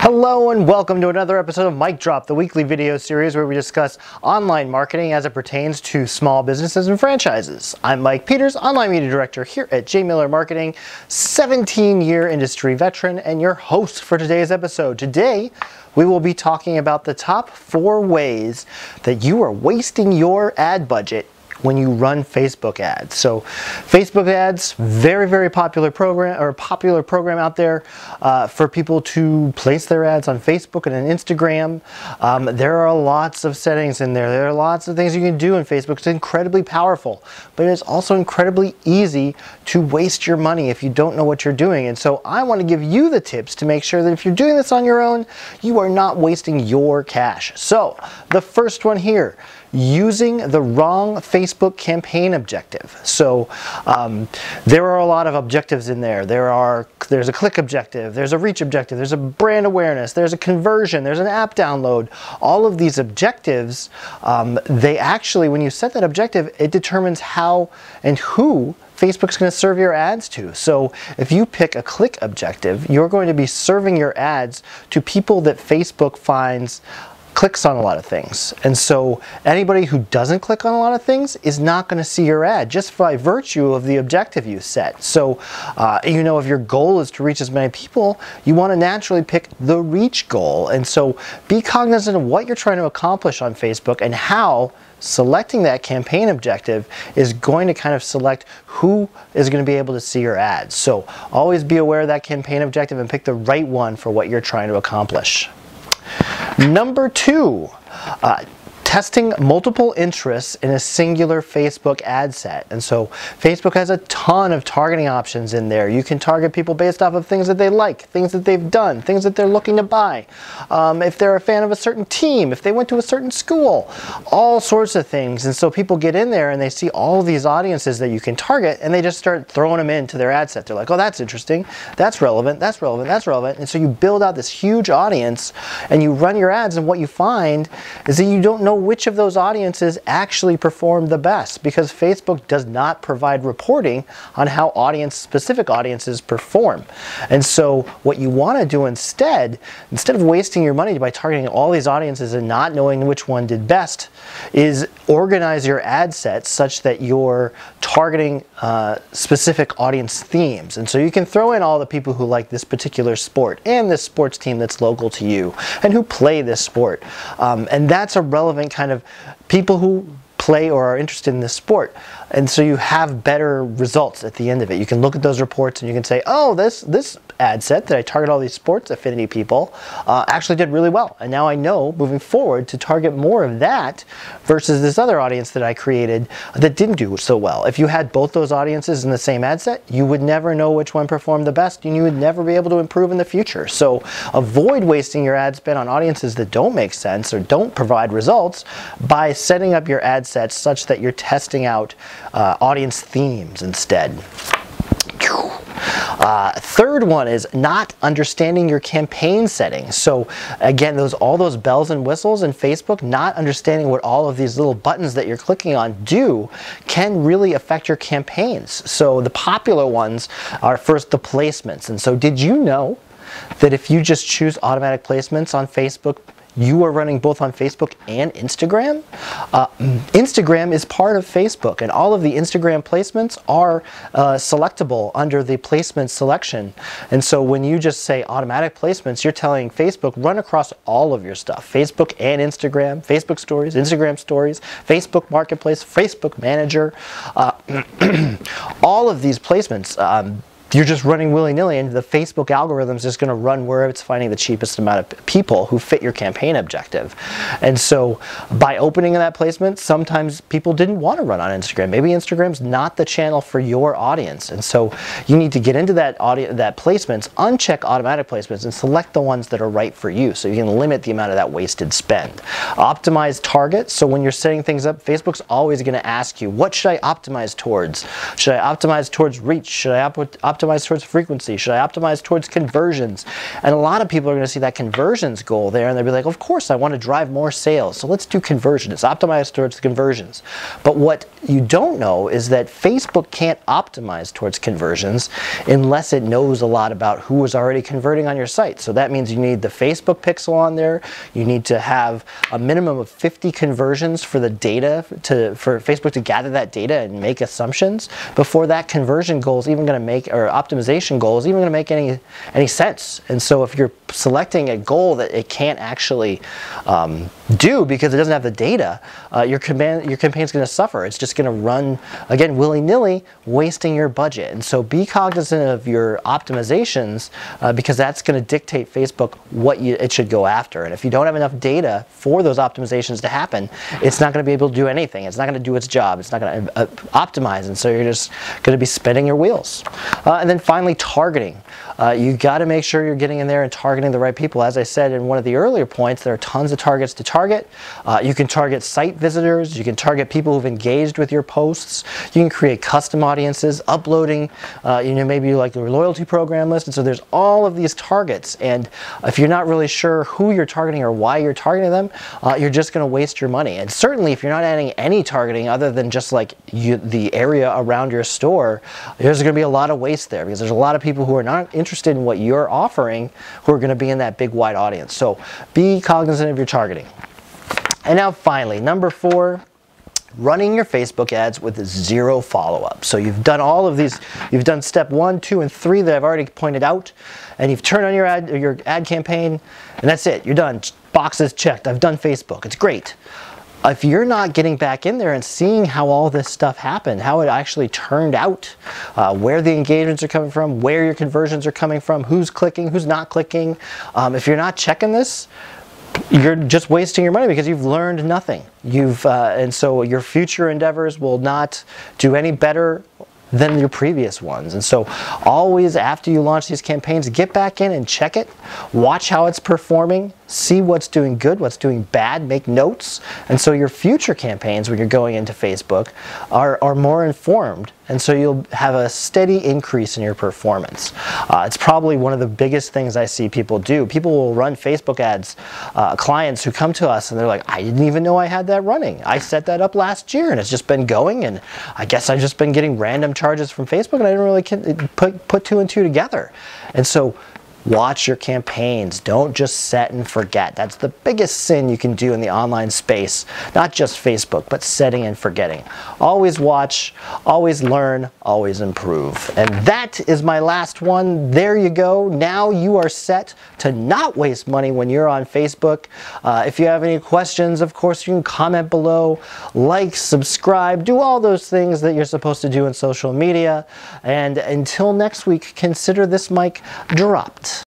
Hello and welcome to another episode of Mic Drop, the weekly video series where we discuss online marketing as it pertains to small businesses and franchises. I'm Mike Peters, Online Media Director here at J. Miller Marketing, 17-year industry veteran, and your host for today's episode. Today, we will be talking about the top 4 ways that you are wasting your ad budget when you run Facebook ads. So Facebook ads, very popular program out there for people to place their ads on Facebook and on Instagram. There are lots of settings in there. There are lots of things you can do in Facebook. It's incredibly powerful, but it's also incredibly easy to waste your money if you don't know what you're doing. And so I want to give you the tips to make sure that if you're doing this on your own, you are not wasting your cash. So the first one here, using the wrong Facebook campaign objective. So there are a lot of objectives in there. There's a click objective, there's a reach objective, there's a brand awareness, there's a conversion, there's an app download. All of these objectives, they actually, when you set that objective, it determines how and who Facebook's going to serve your ads to. So if you pick a click objective, you're going to be serving your ads to people that Facebook finds clicks on a lot of things. And so anybody who doesn't click on a lot of things is not going to see your ad just by virtue of the objective you set. So if your goal is to reach as many people, you want to naturally pick the reach goal. And so be cognizant of what you're trying to accomplish on Facebook and how selecting that campaign objective is going to kind of select who is going to be able to see your ads. So always be aware of that campaign objective and pick the right one for what you're trying to accomplish. Number 2, testing multiple interests in a singular Facebook ad set. And so Facebook has a ton of targeting options in there. You can target people based off of things that they like, things that they've done, things that they're looking to buy. If they're a fan of a certain team, if they went to a certain school, all sorts of things. And so people get in there and they see all these audiences that you can target and they just start throwing them into their ad set. They're like, oh, that's interesting, that's relevant, that's relevant, that's relevant. And so you build out this huge audience and you run your ads, and what you find is that you don't know which of those audiences actually perform the best, because Facebook does not provide reporting on how specific audiences perform. And so what you want to do instead of wasting your money by targeting all these audiences and not knowing which one did best, is organize your ad sets such that you're targeting specific audience themes. And so you can throw in all the people who like this particular sport and this sports team that's local to you and who play this sport. And that's a relevant kind of people who play or are interested in this sport. And so you have better results at the end of it. You can look at those reports and you can say, oh, this ad set that I target all these sports affinity people actually did really well. And now I know moving forward to target more of that versus this other audience that I created that didn't do so well. If you had both those audiences in the same ad set, you would never know which one performed the best and you would never be able to improve in the future. So avoid wasting your ad spend on audiences that don't make sense or don't provide results by setting up your ad sets such that you're testing out audience themes instead. Third one is not understanding your campaign settings. So again, all those bells and whistles in Facebook, not understanding what all of these little buttons that you're clicking on do can really affect your campaigns. So the popular ones are first the placements. And so did you know that if you just choose automatic placements on Facebook, you are running both on Facebook and Instagram? Instagram is part of Facebook, and all of the Instagram placements are selectable under the placement selection. And so when you just say automatic placements, you're telling Facebook run across all of your stuff. Facebook and Instagram, Facebook stories, Instagram stories, Facebook Marketplace, Facebook Manager, all of these placements. You're just running willy-nilly, and the Facebook algorithm is just going to run where it's finding the cheapest amount of people who fit your campaign objective. And so by opening that placement, sometimes people didn't want to run on Instagram. Maybe Instagram's not the channel for your audience. And so you need to get into that placements, uncheck automatic placements, and select the ones that are right for you so you can limit the amount of that wasted spend. Optimize targets. So when you're setting things up, Facebook's always going to ask you, what should I optimize towards? Should I optimize towards reach? Should I optimize optimize towards frequency? Should I optimize towards conversions? And a lot of people are going to see that conversions goal there, and they'll be like, of course, I want to drive more sales, so let's do conversions. Optimize towards conversions. But what you don't know is that Facebook can't optimize towards conversions unless it knows a lot about who is already converting on your site. So that means you need the Facebook pixel on there. You need to have a minimum of 50 conversions for the data, for Facebook to gather that data and make assumptions before that conversion goal is even going to make, or optimization goal is even going to make any sense. And so if you're selecting a goal that it can't actually do because it doesn't have the data, your campaign's going to suffer. It's just going to run, again, willy-nilly, wasting your budget. And so be cognizant of your optimizations because that's going to dictate Facebook what it should go after. And if you don't have enough data for those optimizations to happen, it's not going to be able to do anything. It's not going to do its job. It's not going to optimize. And so you're just going to be spinning your wheels. And then finally, targeting. You got to make sure you're getting in there and targeting the right people. As I said in one of the earlier points, there are tons of targets to target. You can target site visitors. You can target people who've engaged with your posts. You can create custom audiences, uploading, maybe like your loyalty program list. And so there's all of these targets. And if you're not really sure who you're targeting or why you're targeting them, you're just going to waste your money. And certainly if you're not adding any targeting other than just like the area around your store, there's going to be a lot of waste there because there's a lot of people who are not interested in what you're offering who are going to be in that big wide audience. So be cognizant of your targeting. And now finally, number 4, running your Facebook ads with 0 follow-up. So you've done all of these, you've done step 1, 2, and 3 that I've already pointed out, and you've turned on your ad campaign, and that's it. You're done. Boxes checked. I've done Facebook. It's great. If you're not getting back in there and seeing how all this stuff happened, how it actually turned out, where the engagements are coming from, where your conversions are coming from, who's clicking, who's not clicking, if you're not checking this, you're just wasting your money because you've learned nothing. And so your future endeavors will not do any better than your previous ones. And so always after you launch these campaigns, get back in and check it, watch how it's performing, see what's doing good, what's doing bad, make notes. And so your future campaigns when you're going into Facebook are more informed. And so you'll have a steady increase in your performance. It's probably one of the biggest things I see people do. People will run Facebook ads, clients who come to us and they're like, I didn't even know I had that running. I set that up last year and it's just been going, and I guess I've just been getting random charges from Facebook and I didn't really put 2 and 2 together. And so watch your campaigns. Don't just set and forget. That's the biggest sin you can do in the online space. Not just Facebook, but setting and forgetting. Always watch, always learn, always improve. And that is my last one. There you go. Now you are set to not waste money when you're on Facebook. If you have any questions, of course, you can comment below, like, subscribe, do all those things that you're supposed to do in social media. And until next week, consider this mic dropped.